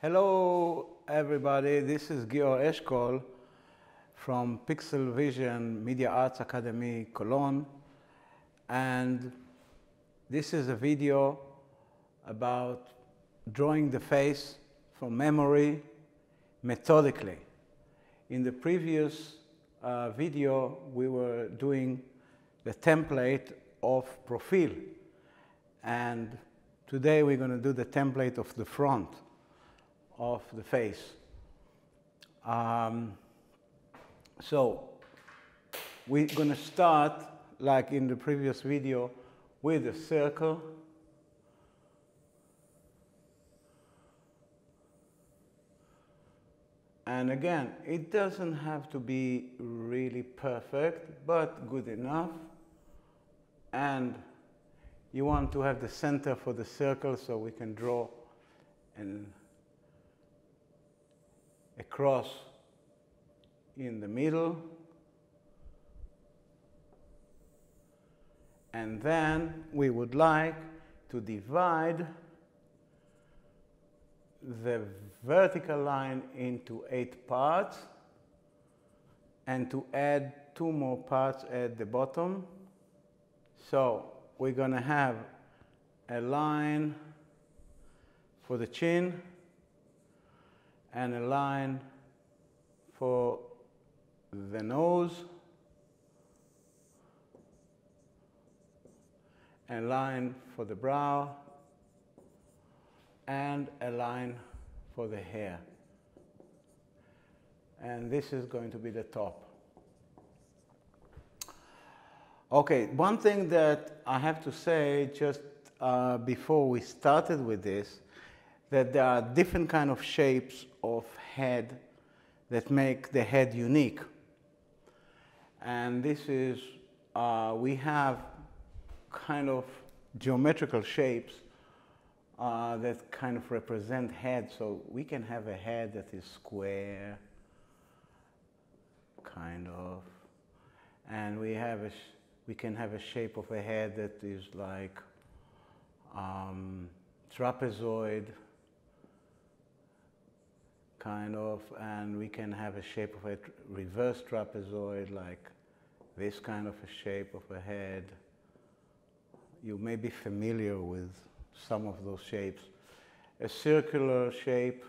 Hello everybody, this is Giora Eshkol from PIXL VISN Media Arts Academy, Cologne, and this is a video about drawing the face from memory methodically. In the previous video we were doing the template of Pupil, and today we're going to do the template of the front of the face. So we're going to start, like in the previous video, with a circle. And again, it doesn't have to be really perfect, but good enough. And you want to have the center for the circle, so we can draw a cross in the middle, and then we would like to divide the vertical line into 8 parts and to add 2 more parts at the bottom. So we're going to have a line for the chin and a line for the nose, a line for the brow, and a line for the hair. And this is going to be the top. Okay, one thing that I have to say just before we started with this, that there are different kind of shapes of head that make the head unique. And this is, we have kind of geometrical shapes that kind of represent head. So we can have a head that is square, kind of, and we can have a shape of a head that is like trapezoid, kind of, and we can have a shape of a reverse trapezoid, like this kind of a shape of a head. You may be familiar with some of those shapes. A circular shape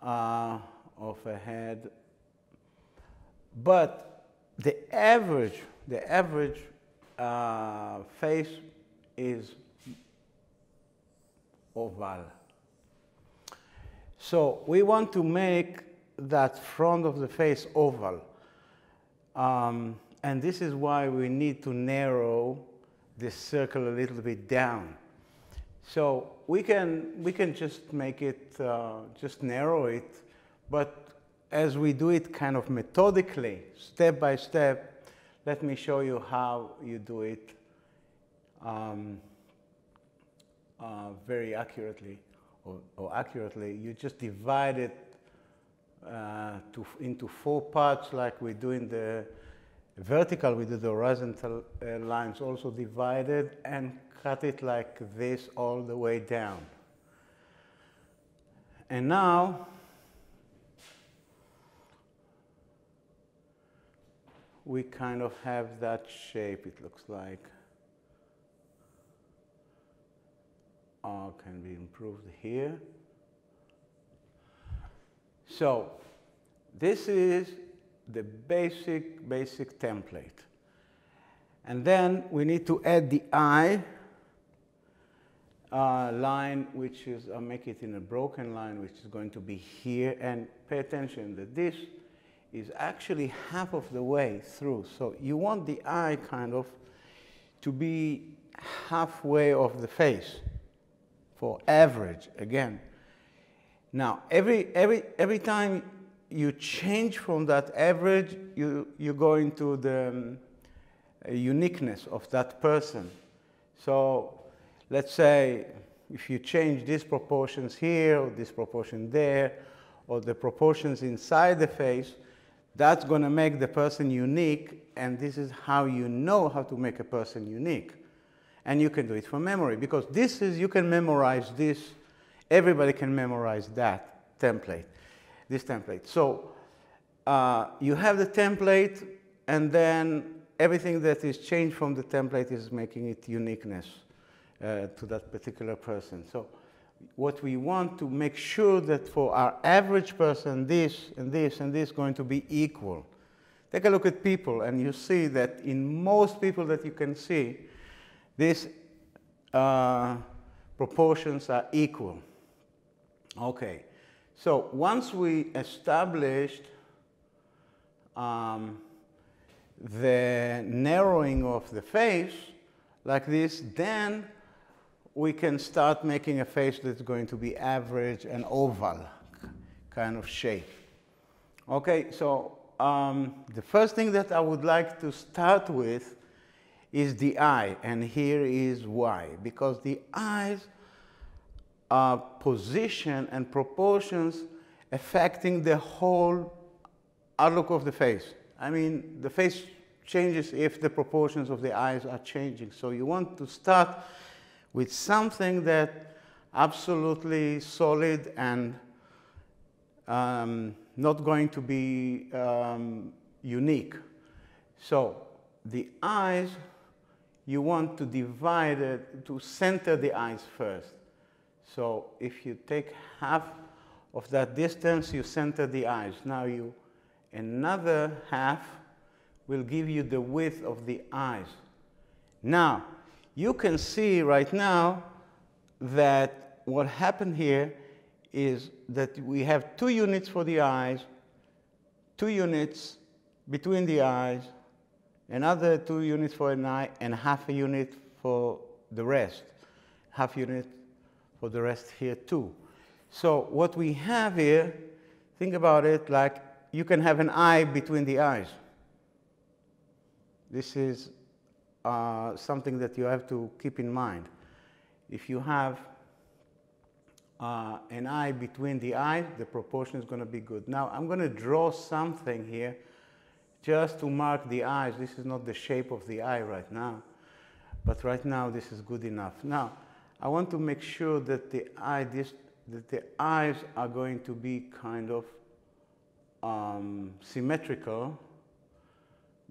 of a head. But the average face is oval. So we want to make that front of the face oval. And this is why we need to narrow this circle a little bit down. So we can just make it, just narrow it, but as we do it kind of methodically, step by step, let me show you how you do it very accurately. Or accurately, you just divide it into 4 parts, like we do in the vertical. We do the horizontal lines also divided, and cut it like this all the way down. And now we kind of have that shape, it looks like. Can be improved here. So this is the basic template. And then we need to add the eye line, which is, I'll make it in a broken line, which is going to be here. And pay attention that this is actually half of the way through. So you want the eye kind of to be halfway of the face. For average, again. Now, every time you change from that average, you go into the uniqueness of that person. So let's say if you change these proportions here, or this proportion there, or the proportions inside the face, that's going to make the person unique, and this is how you know how to make a person unique. And you can do it from memory, because this is, you can memorize this Everybody can memorize that template, this template. So you have the template, and then everything that is changed from the template is making it uniqueness to that particular person. So what we want to make sure that for our average person, this and this and this is going to be equal. Take a look at people, and you see that in most people that you can see, these proportions are equal. Okay, so once we established the narrowing of the face like this, then we can start making a face that's going to be average and oval kind of shape. Okay, so the first thing that I would like to start with is the eye, and here is why. Because the eyes are position and proportions affecting the whole outlook of the face. I mean, the face changes if the proportions of the eyes are changing. So you want to start with something that absolutely solid and not going to be unique. So the eyes, you want to divide it, to center the eyes first. So if you take half of that distance, you center the eyes. Now another half will give you the width of the eyes. Now, you can see right now that what happened here is that we have 2 units for the eyes, 2 units between the eyes, another 2 units for an eye, and half a unit for the rest. Half unit for the rest here too. So what we have here, think about it like you can have an eye between the eyes. This is something that you have to keep in mind. If you have an eye between the eyes, the proportion is going to be good. Now, I'm going to draw something here just to mark the eyes. This is not the shape of the eye right now, but right now this is good enough. Now, I want to make sure that the eyes are going to be kind of symmetrical,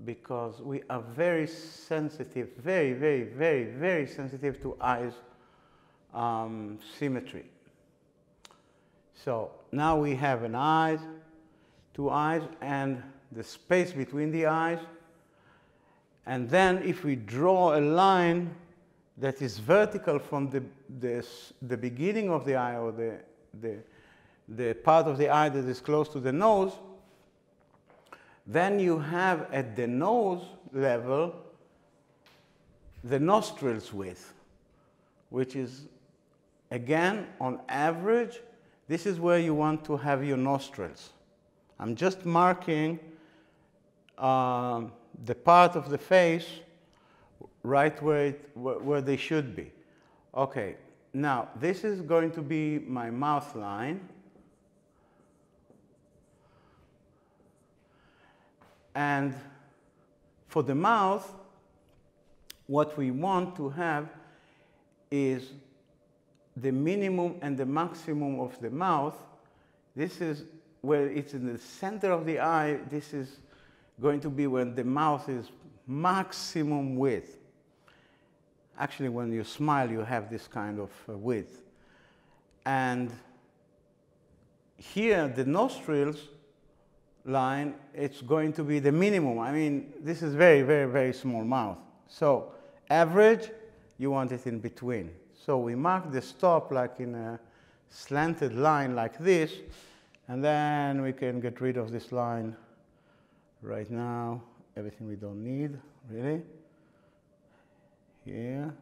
because we are very sensitive, very, very, very, very sensitive to eyes symmetry. So now we have an eye, 2 eyes, and the space between the eyes. And then if we draw a line that is vertical from the beginning of the eye, or the part of the eye that is close to the nose, then you have at the nose level the nostrils width, which is, again, on average, this is where you want to have your nostrils. I'm just marking the part of the face right where they should be. Okay, now this is going to be my mouth line. And for the mouth, what we want to have is the minimum and the maximum of the mouth. This is where it's in the center of the eye. This is going to be when the mouth is maximum width. Actually, when you smile, you have this kind of width. And here, the nostrils line, it's going to be the minimum. I mean, this is very, very, very small mouth. So average, you want it in between. So we mark the stop like in a slanted line like this, and then we can get rid of this line right now. Everything we don't need, really. Here.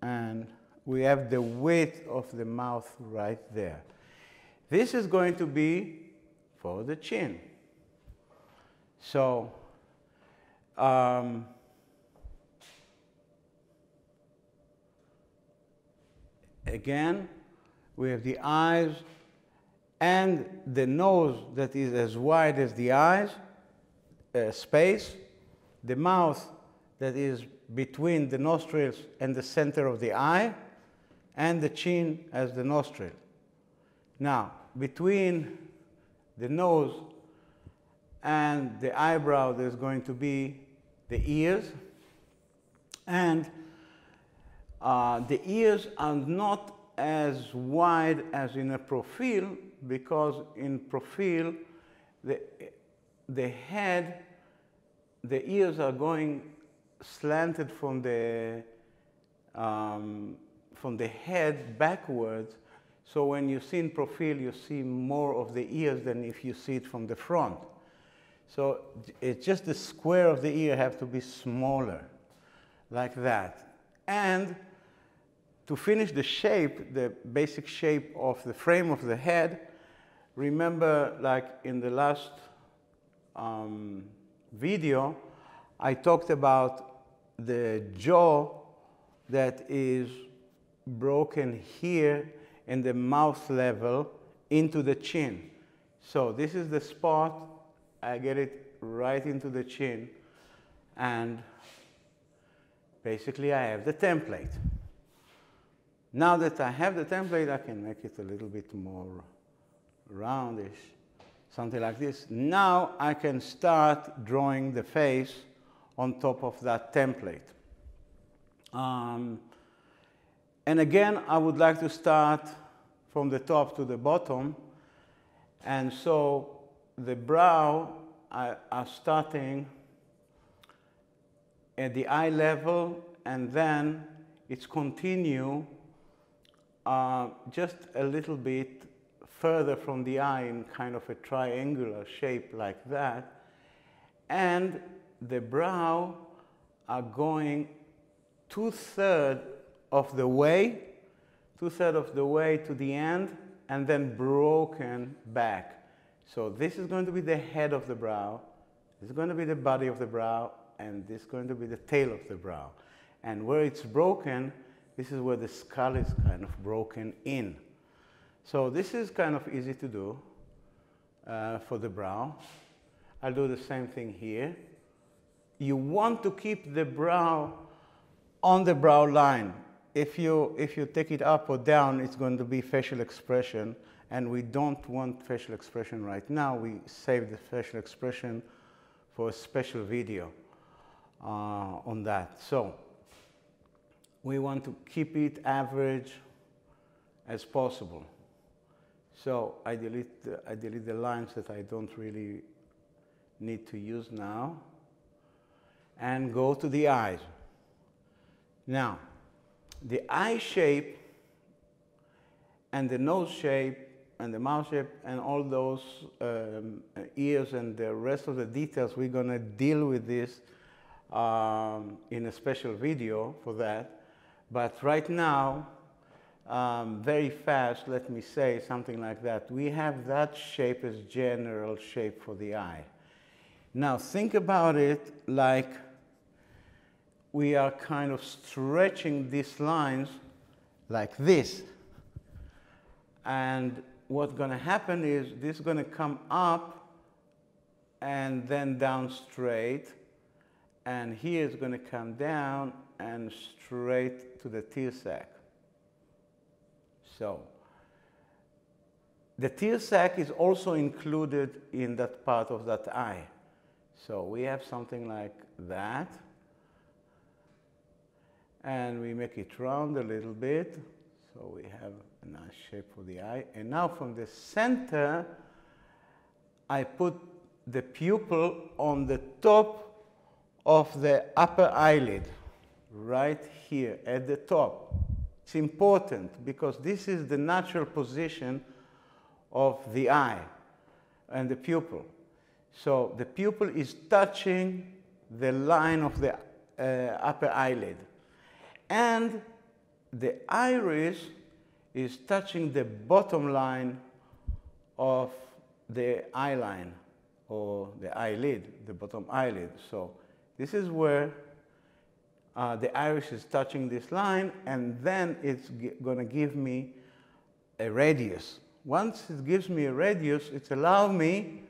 And we have the width of the mouth right there. This is going to be for the chin. So, again, we have the eyes and the nose that is as wide as the eyes, space, the mouth that is between the nostrils and the center of the eye, and the chin as the nostril. Now, between the nose and the eyebrow, there's going to be the ears, and the ears are not as wide as in a profile, because in profile, the head, the ears are going slanted from the head backwards. So when you see in profile, you see more of the ears than if you see it from the front. So it's just the square of the ear have to be smaller, like that. And to finish the shape, the basic shape of the frame of the head, remember, like in the last video, I talked about the jaw that is broken here in the mouth level into the chin. So this is the spot. I get it right into the chin, and basically I have the template. Now that I have the template, I can make it a little bit more roundish, something like this. Now I can start drawing the face on top of that template. And again, I would like to start from the top to the bottom. And so the brow are starting at the eye level, and then it's continue just a little bit further from the eye in kind of a triangular shape like that. And the brow are going two-thirds of the way to the end, and then broken back. So this is going to be the head of the brow, this is going to be the body of the brow, and this is going to be the tail of the brow. And where it's broken, this is where the skull is kind of broken in. So this is kind of easy to do for the brow. I'll do the same thing here. You want to keep the brow on the brow line. If you take it up or down, it's going to be facial expression, and we don't want facial expression right now. We save the facial expression for a special video on that. So we want to keep it average as possible. So I delete the lines that I don't really need to use now, and go to the eyes. Now, the eye shape and the nose shape and the mouth shape and all those ears and the rest of the details, we're going to deal with this in a special video for that. But right now, very fast, let me say something like that. We have that shape as general shape for the eye. Now think about it like we are kind of stretching these lines like this. And what's going to happen is this is going to come up and then down straight. And here it's going to come down and straight to the tear sac. So the tear sac is also included in that part of that eye. So we have something like that. And we make it round a little bit. So we have a nice shape for the eye. And now from the center, I put the pupil on the top of the upper eyelid, right here at the top. It's important because this is the natural position of the eye and the pupil. So the pupil is touching the line of the upper eyelid. And the iris is touching the bottom line of the eye line, or the eyelid, the bottom eyelid. So this is where the iris is touching this line, and then it's going to give me a radius. Once it gives me a radius, it allows me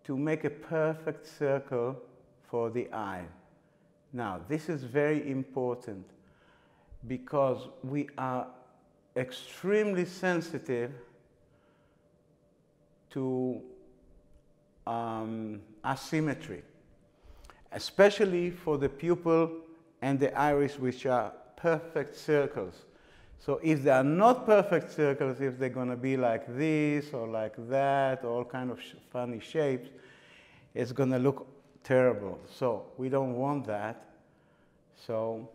to make a perfect circle for the eye. Now, this is very important because we are extremely sensitive to asymmetry, especially for the pupil and the iris, which are perfect circles. So if they are not perfect circles, if they're going to be like this or like that, all kind of funny shapes, it's going to look terrible. So we don't want that. So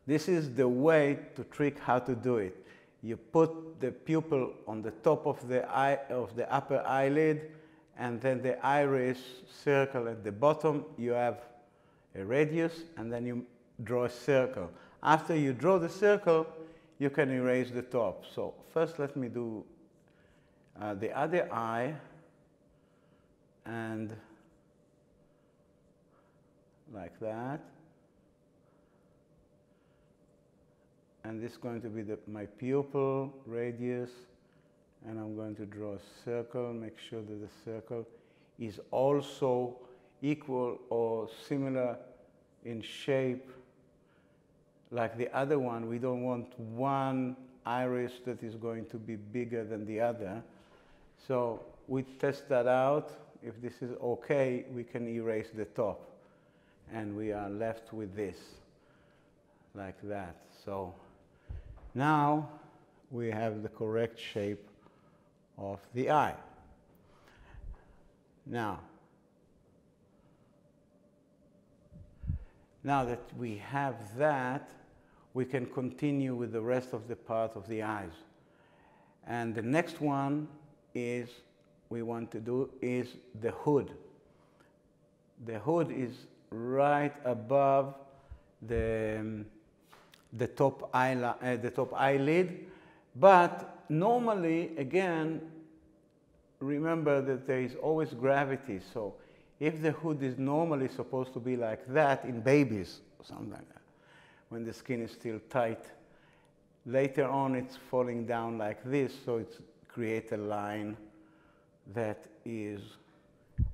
this is the way to trick how to do it. You put the pupil on the top of the eye, of the upper eyelid, and then the iris circle at the bottom. You have a radius, and then you draw a circle. After you draw the circle, you can erase the top. So first let me do the other eye, and like that. And this is going to be my pupil radius, and I'm going to draw a circle, make sure that the circle is also equal or similar in shape like the other one. We don't want one iris that is going to be bigger than the other. So we test that out. If this is okay, we can erase the top, and we are left with this, like that. So now we have the correct shape of the eye. Now that we have that, we can continue with the rest of the part of the eyes. And the next one is, we want to do, is the hood. The hood is right above the top eyelid, but normally, again, remember that there is always gravity. So if the hood is normally supposed to be like that in babies, or something like that, when the skin is still tight, later on it's falling down like this, so it creates a line that is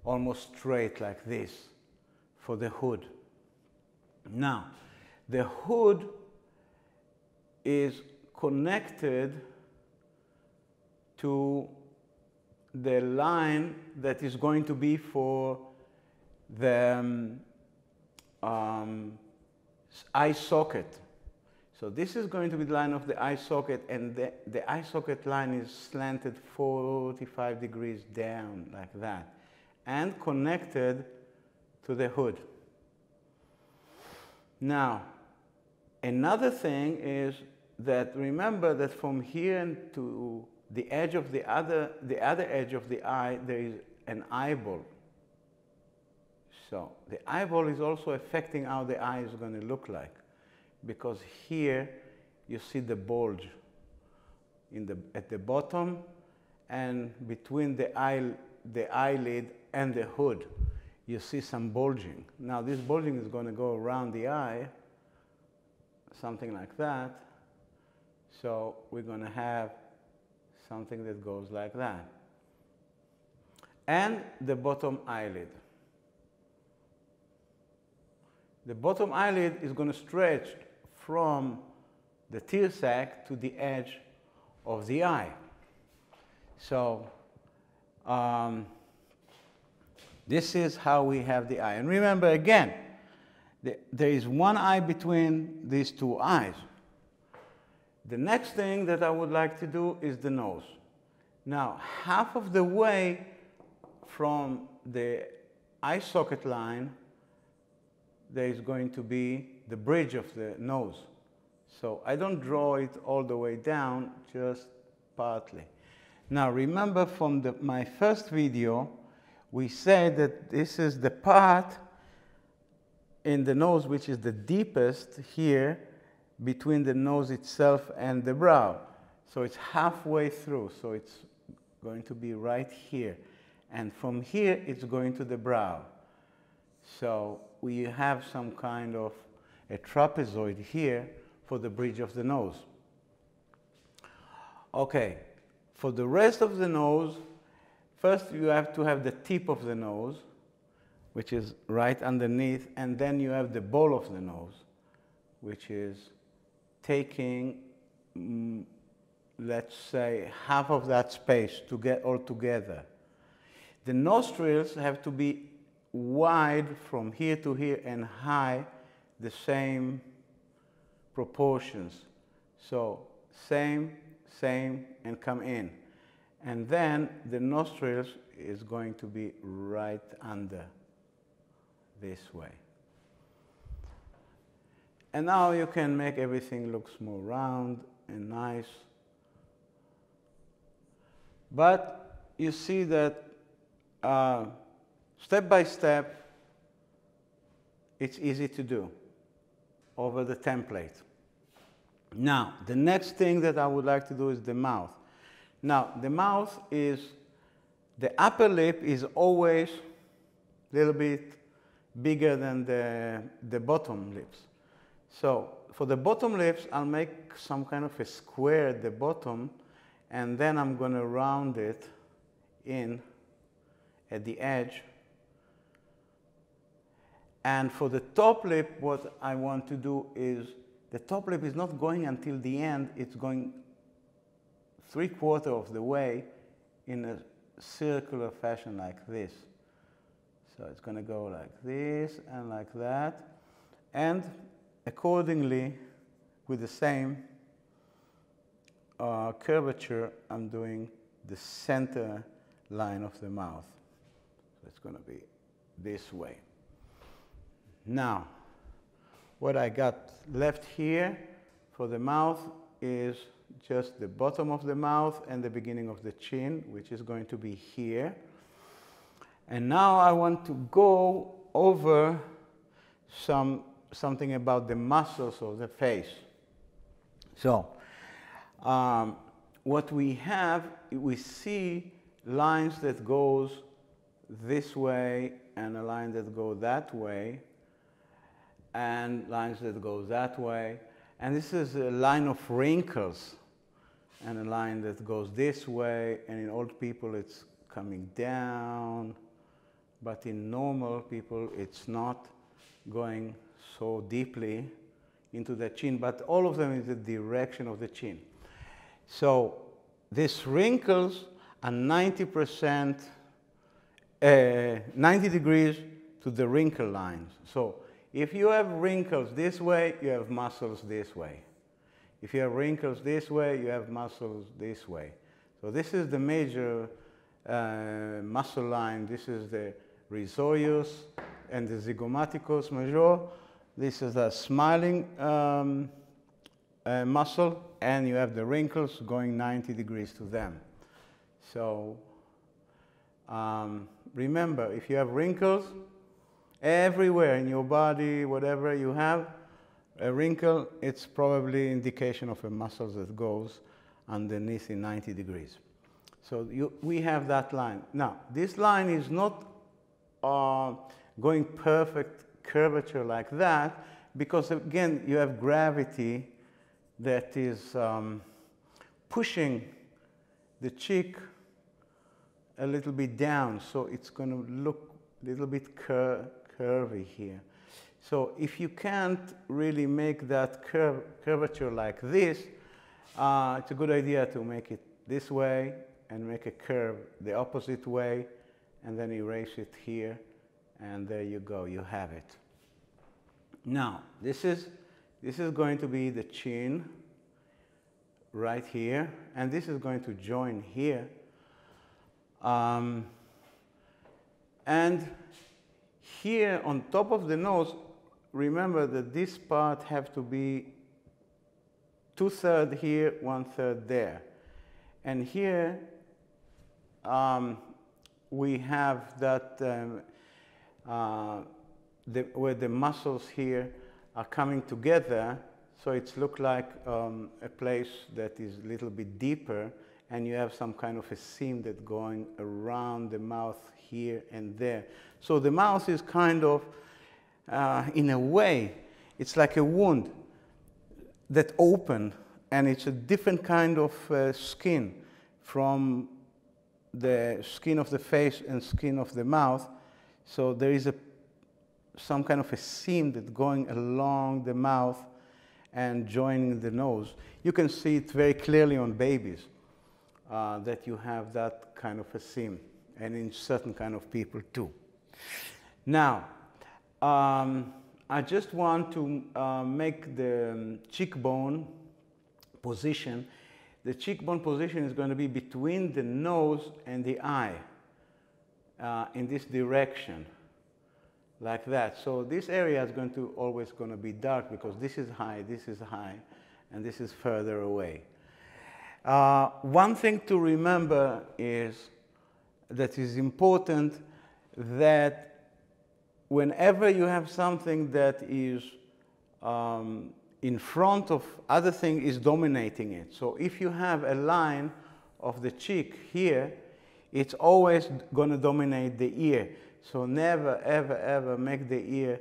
almost straight like this for the hood. Now, the hood is connected to the line that is going to be for the eye socket. So this is going to be the line of the eye socket, and the eye socket line is slanted 45 degrees down like that, and connected to the hood. Now, another thing is that, remember that from here to the edge of the other edge of the eye, there is an eyeball. So the eyeball is also affecting how the eye is going to look like, because here you see the bulge at the bottom, and between the eyelid and the hood, you see some bulging. Now this bulging is going to go around the eye, something like that. So we're going to have something that goes like that. And the bottom eyelid. The bottom eyelid is going to stretch from the tear sac to the edge of the eye. So this is how we have the eye. And remember again, there is one eye between these two eyes. The next thing that I would like to do is the nose. Now, half of the way from the eye socket line, there is going to be the bridge of the nose. So I don't draw it all the way down, just partly. Now remember from my first video, we said that this is the part in the nose which is the deepest here between the nose itself and the brow. So it's halfway through, so it's going to be right here. And from here, it's going to the brow. So we have some kind of a trapezoid here for the bridge of the nose. Okay, for the rest of the nose, first you have to have the tip of the nose, which is right underneath, and then you have the ball of the nose, which is taking, let's say, half of that space to get all together. The nostrils have to be wide from here to here and high, the same proportions. So same, and come in. And then the nostrils is going to be right under this way. And now you can make everything look more round and nice. But you see that step by step, it's easy to do over the template. Now, the next thing that I would like to do is the mouth. Now, the mouth is, the upper lip is always a little bit bigger than the bottom lips. So for the bottom lips, I'll make some kind of a square at the bottom, and then I'm going to round it in at the edge. And for the top lip, what I want to do is, the top lip is not going until the end, it's going 3/4 of the way in a circular fashion like this. So it's going to go like this and like that. And accordingly, with the same curvature, I'm doing the center line of the mouth. So it's going to be this way. Now, what I got left here for the mouth is just the bottom of the mouth and the beginning of the chin, which is going to be here. And now I want to go over something about the muscles of the face. So, what we have, we see lines that goes this way and a line that goes that way, and lines that go that way. And this is a line of wrinkles, and a line that goes this way, and in old people it's coming down, but in normal people it's not going so deeply into the chin, but all of them is the direction of the chin. So these wrinkles are 90 degrees to the wrinkle lines. So if you have wrinkles this way, you have muscles this way. If you have wrinkles this way, you have muscles this way. So this is the major muscle line. This is the rhizoius and the zygomaticus major. This is a smiling muscle, and you have the wrinkles going 90 degrees to them. So remember, if you have wrinkles everywhere in your body, whatever you have, a wrinkle, it's probably indication of a muscle that goes underneath in 90 degrees. So we have that line. Now, this line is not going perfect curvature like that, because again, you have gravity that is pushing the cheek a little bit down, so it's going to look a little bit curvy here. So if you can't really make that curvature like this, it's a good idea to make it this way and make a curve the opposite way, and then erase it here, and there you go, you have it. Now, this is going to be the chin right here, and this is going to join here. And here on top of the nose, remember that this part have to be 2/3 here, 1/3 there. And here we have that where the muscles here are coming together, so it's look like a place that is a little bit deeper, and you have some kind of a seam that's going around the mouth here and there. So the mouth is kind of, in a way, it's like a wound that opened, and it's a different kind of skin from the skin of the face and skin of the mouth. So there is some kind of a seam that's going along the mouth, and joining the nose. You can see it very clearly on babies that you have that kind of a seam, and in certain kind of people too. Now, I just want to make the cheekbone position. The cheekbone position is going to be between the nose and the eye in this direction, like that. So this area is always going to be dark because this is high, and this is further away. One thing to remember is that is important, that whenever you have something that is in front of other thing is dominating it. So if you have a line of the cheek here, it's always going to dominate the ear. So never, ever, ever make the ear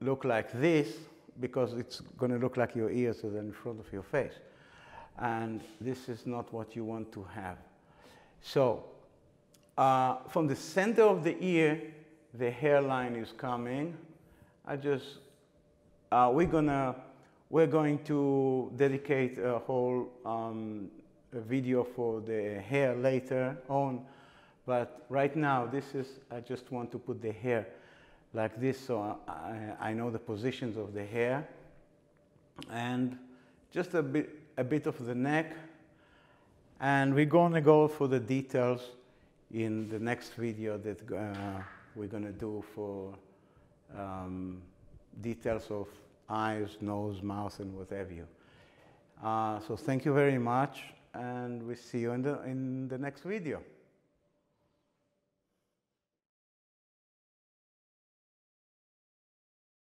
look like this, because it's going to look like your ears are in front of your face. And this is not what you want to have. So from the center of the ear, the hairline is coming. We're going to dedicate a whole video for the hair later on, but right now I just want to put the hair like this, so I know the positions of the hair, and just a bit of the neck, and we're going to go for the details in the next video that we're going to do for details of eyes, nose, mouth, and what have you. So thank you very much, and we'll see you in the next video.